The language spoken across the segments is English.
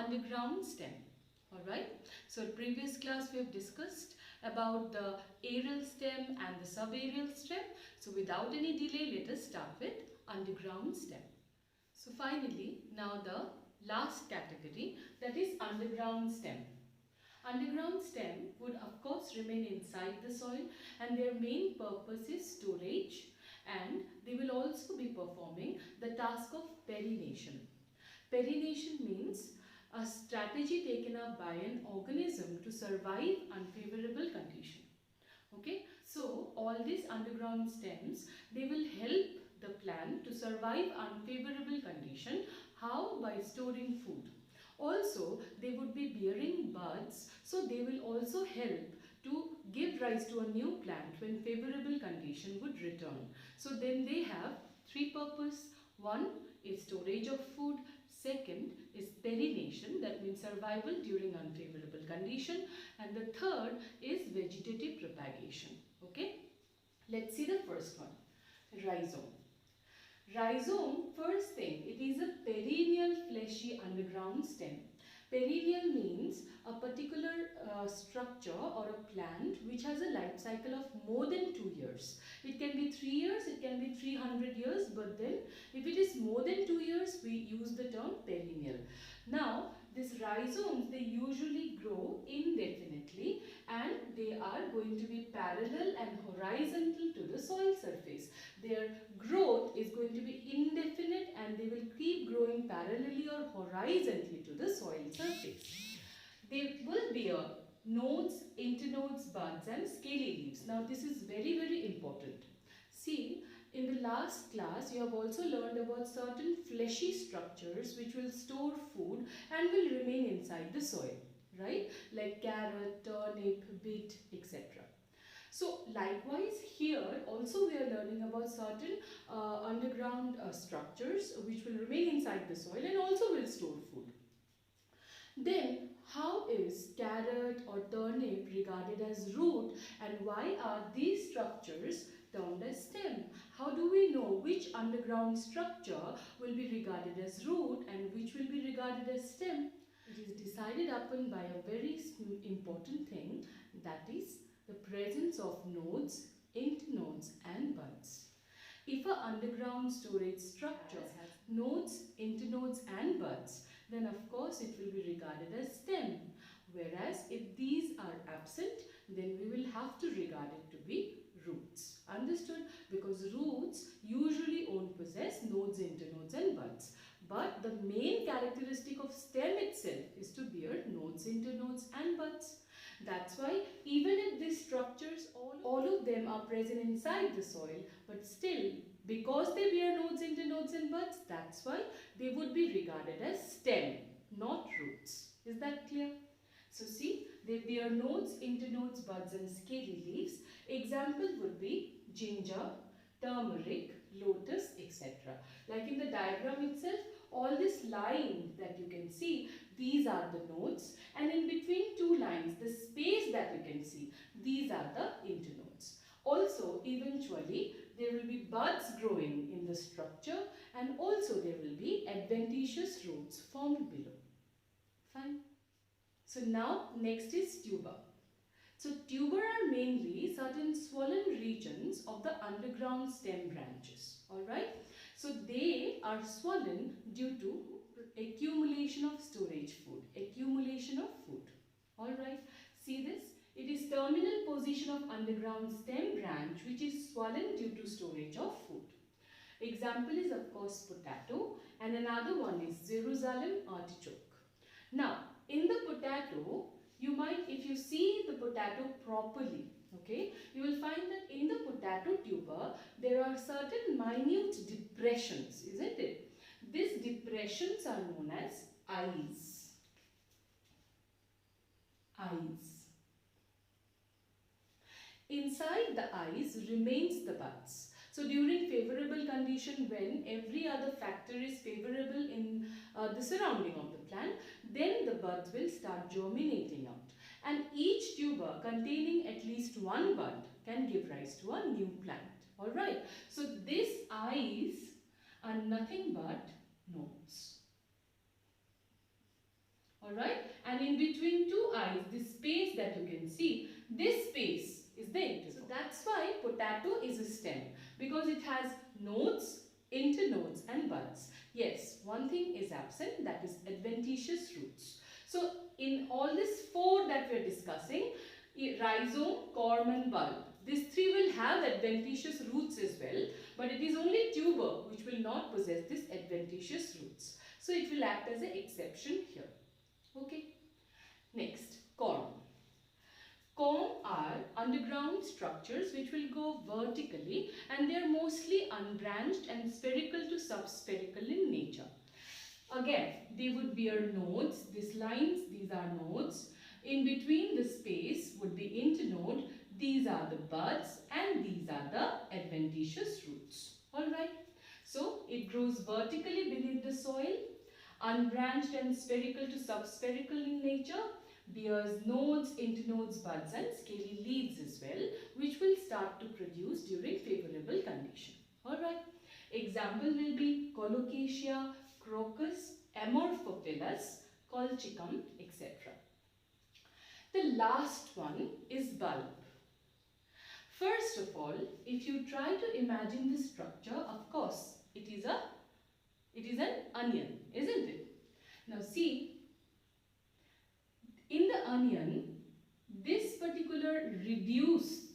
underground stem. Alright, so in previous class we have discussed about the aerial stem and the subaerial stem. So without any delay, let us start with underground stem. So finally, now the last category, that is underground stem. Underground stem would of course remain inside the soil, and their main purpose is storage, and they will also be performing the task of perennation. Perennation means a strategy taken up by an organism to survive unfavorable condition. Okay, so all these underground stems, they will help the plant to survive unfavorable condition. How? By storing food. Also, they would be bearing buds, so they will also help to give rise to a new plant when favorable condition would return. So then they have three purpose. One is storage of food. Second is perennation, that means survival during unfavorable condition, and the third is vegetative propagation. Okay, let's see the first one, rhizome. Rhizome, first thing, it is a perennial fleshy underground stem. Perennial means a particular structure or a plant which has a life cycle of more than 2 years. It can be 3 years, it can be 300 years, but then if it is more than 2 years, we use the term perennial. Now, these rhizomes, they usually grow indefinitely, and they are going to be parallel and horizontal to the soil surface. Their growth is going to be indefinite, and they will keep growing parallelly or horizontally to the soil surface. They will bear nodes, internodes, buds and scaly leaves. Now this is very, very important. See, in the last class you have also learned about certain fleshy structures which will store food and will remain inside the soil, right? Like carrot, turnip, beet, etc. So likewise here also we are learning about certain underground structures which will remain inside the soil and also will store food. Then how is carrot or turnip regarded as root, and why are these structures termed as stem? How do we know which underground structure will be regarded as root and which will be regarded as stem? It is decided upon by a very important thing, that is the presence of nodes, internodes and buds. If an underground storage structure has nodes, internodes and buds, then of course it will be regarded as stem. Whereas if these are absent, then we will have to regard it to be roots. Understood? Because roots usually won't possess nodes, internodes and buds. But the main characteristic of stem itself is to bear nodes, internodes and buds. That's why even if these structures, all of them are present inside the soil, but still because they bear nodes, internodes and buds, that's why they would be regarded as stem, not roots. Is that clear? So see, they bear nodes, internodes, buds and scaly leaves. Example would be ginger, turmeric, lotus, etc. Like in the diagram itself, all this line that you can see, these are the nodes, and in between two lines, the space that you can see, these are the internodes. Also, eventually, there will be buds growing in the structure, and also there will be adventitious roots formed below. Fine. So now, next is tuber. So tuber are mainly certain swollen regions of the underground stem branches. Alright. So they are swollen due to accumulation of storage food. Accumulation of food. Alright. See this? It is terminal position of underground stem branch which is swollen due to storage of food. Example is of course potato, and another one is Jerusalem artichoke. Now in the potato, you might, if you see the potato properly, okay, you will find that in the potato tuber there are certain minute depressions, isn't it? These depressions are known as eyes. Eyes. Inside the eyes remains the buds. So during favorable condition, when every other factor is favorable in the surrounding of the plant, then the buds will start germinating out. And each tuber containing at least one bud can give rise to a new plant. Alright. So these eyes are nothing but nodes. Alright, and in between two eyes, this space that you can see, this space is the interval. So that's why potato is a stem, because it has nodes, internodes and buds. Yes, one thing is absent, that is adventitious roots. So in all these four that we are discussing, rhizome, corm and bulb, these three will have adventitious roots as well, but it is only tuber which will not possess this adventitious roots. So it will act as an exception here. Okay. Next, corm. Corm are underground structures which will go vertically, and they are mostly unbranched and spherical to subspherical in nature. Again, they would bear nodes. These lines, these are nodes. In between the space would be internode. These are the buds and these are the adventitious roots. Alright. So, it grows vertically beneath the soil, unbranched and spherical to subspherical in nature, bears nodes, internodes, buds and scaly leaves as well, which will start to produce during favorable condition. Alright. Example will be Colocasia, Crocus, Amorphophilus, Colchicum, etc. The last one is bulb. First of all, if you try to imagine the structure, of course, it is an onion, isn't it? Now see, in the onion, this particular reduced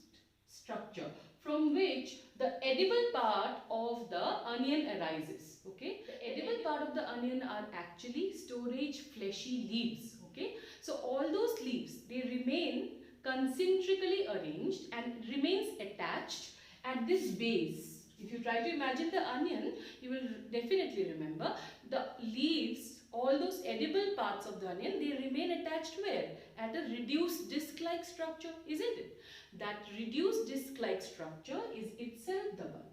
structure from which the edible part of the onion arises. Okay, the edible part of the onion are actually storage fleshy leaves. Okay, so all those leaves, they remain concentrically arranged and remains attached at this base. If you try to imagine the onion, you will definitely remember the leaves, all those edible parts of the onion, they remain attached where? At a reduced disc-like structure, isn't it? That reduced disc-like structure is itself the bulb.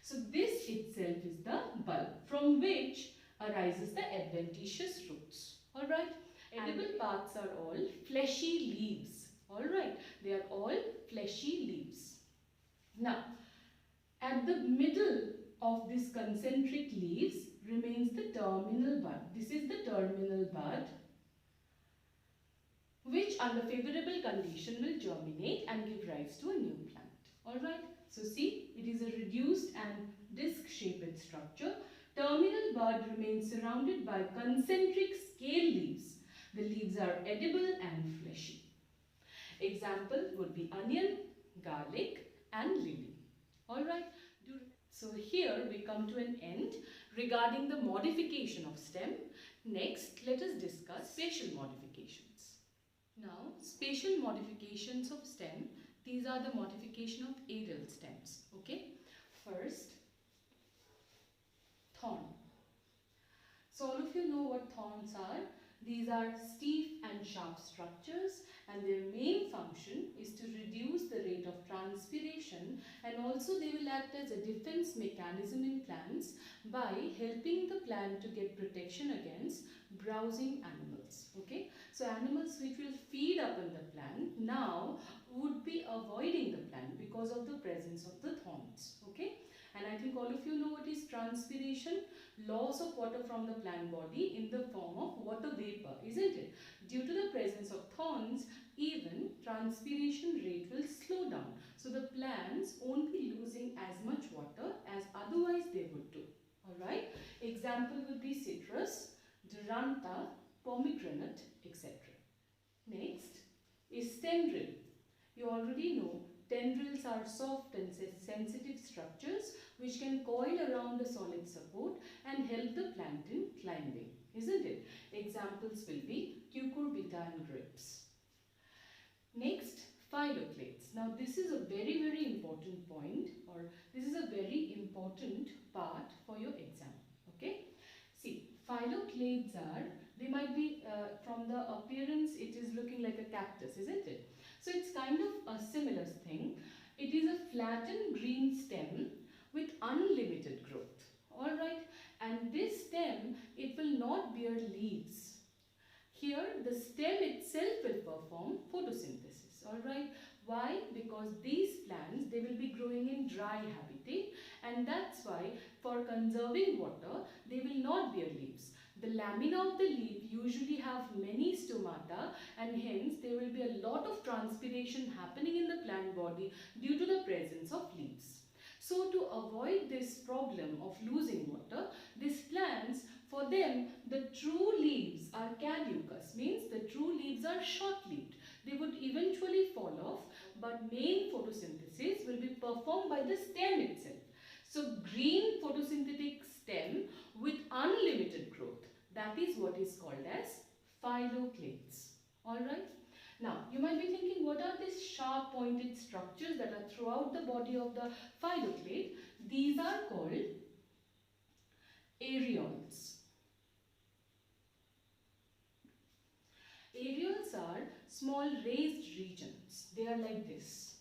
So this itself is the bulb from which arises the adventitious roots. Alright? Edible parts are all fleshy leaves. Alright? They are all fleshy leaves. Now, at the middle of this concentric leaves remains the terminal bud. This is the terminal bud, which under favorable condition will germinate and give rise to a new plant. Alright, so see, it is a reduced and disc-shaped structure. Terminal bud remains surrounded by concentric scale leaves. The leaves are edible and fleshy. Example would be onion, garlic and lily. Alright, so here we come to an end regarding the modification of stem. Next, let us discuss spatial modifications. Now, spatial modifications of stem, these are the modification of aerial stems. Okay, first, thorn. So all of you know what thorns are. These are stiff and sharp structures, and their main function is to reduce the rate of transpiration, and also they will act as a defense mechanism in plants by helping the plant to get protection against browsing animals. Okay, so animals which will feed upon the plant now would be avoiding the plant because of the presence of the thorns. Okay, and I think all of you know what is transpiration. Loss of water from the plant body in the form of water vapor, isn't it? Due to the presence of thorns, even transpiration rate will slow down. So the plants won't be losing as much water as otherwise they would do. Alright. Example would be citrus, duranta, pomegranate, etc. Next is tendril. You already know tendrils are soft and sensitive structures which can coil around a solid support and help the plant in climbing, isn't it? Examples will be cucurbita and grapes. Next, phylloclades. Now this is a very, very important point, or this is a very important part for your exam. Okay? See, phylloclades are, they might be, from the appearance it is looking like a cactus, isn't it? So it's kind of a similar thing. It is a flattened green stem with unlimited growth. Alright, and this stem, it will not bear leaves. Here the stem itself will perform photosynthesis. Alright, why? Because these plants, they will be growing in dry habitat, and that's why for conserving water they will not bear leaves. The lamina of the leaf usually have many stomata, and hence there will be a lot of transpiration happening in the plant body due to the presence of leaves. So to avoid this problem of losing water, these plants, for them, the true leaves are caducous, means the true leaves are short-lived. They would eventually fall off, but main photosynthesis will be performed by the stem itself. So green photosynthetic stem with unlimited growth, that is what is called as phylloclades. Alright. Now, you might be thinking, what are these sharp pointed structures that are throughout the body of the phylloclade? These are called areoles. Areoles are small raised regions. They are like this.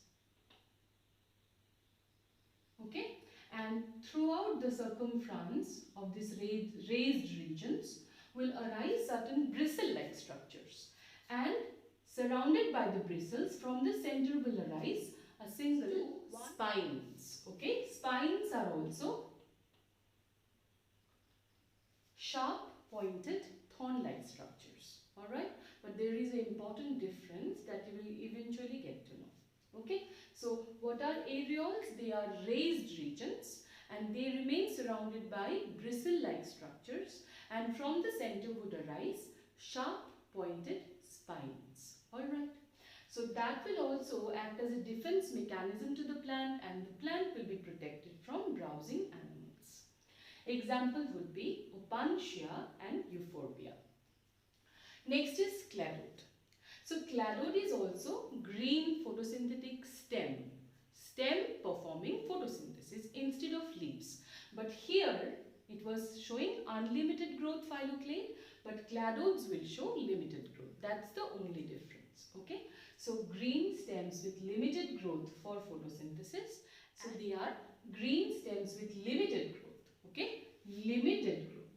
Okay? And throughout the circumference of these raised regions will arise certain bristle-like structures. And surrounded by the bristles, from the center will arise a single spines. Okay? Spines are also sharp pointed thorn-like structures. Alright? But there is an important difference that you will eventually get to know. Okay? So what are areoles? They are raised regions and they remain surrounded by bristle-like structures, and from the center would arise sharp pointed spines. Alright. So that will also act as a defense mechanism to the plant, and the plant will be protected from browsing animals. Examples would be Opuntia and Euphorbia. Next is cladode. So cladode is also green photosynthetic stem performing photosynthesis instead of leaves. But here it was showing unlimited growth phylloclade, but cladodes will show limited growth. That's the only difference. Okay. So green stems with limited growth for photosynthesis. So they are green stems with limited growth. Okay. Limited growth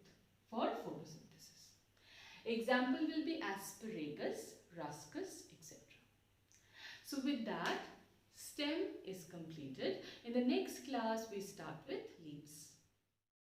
for photosynthesis. Example will be asparagus, ruscus, etc. So with that, stem is completed. In the next class, we start with leaves.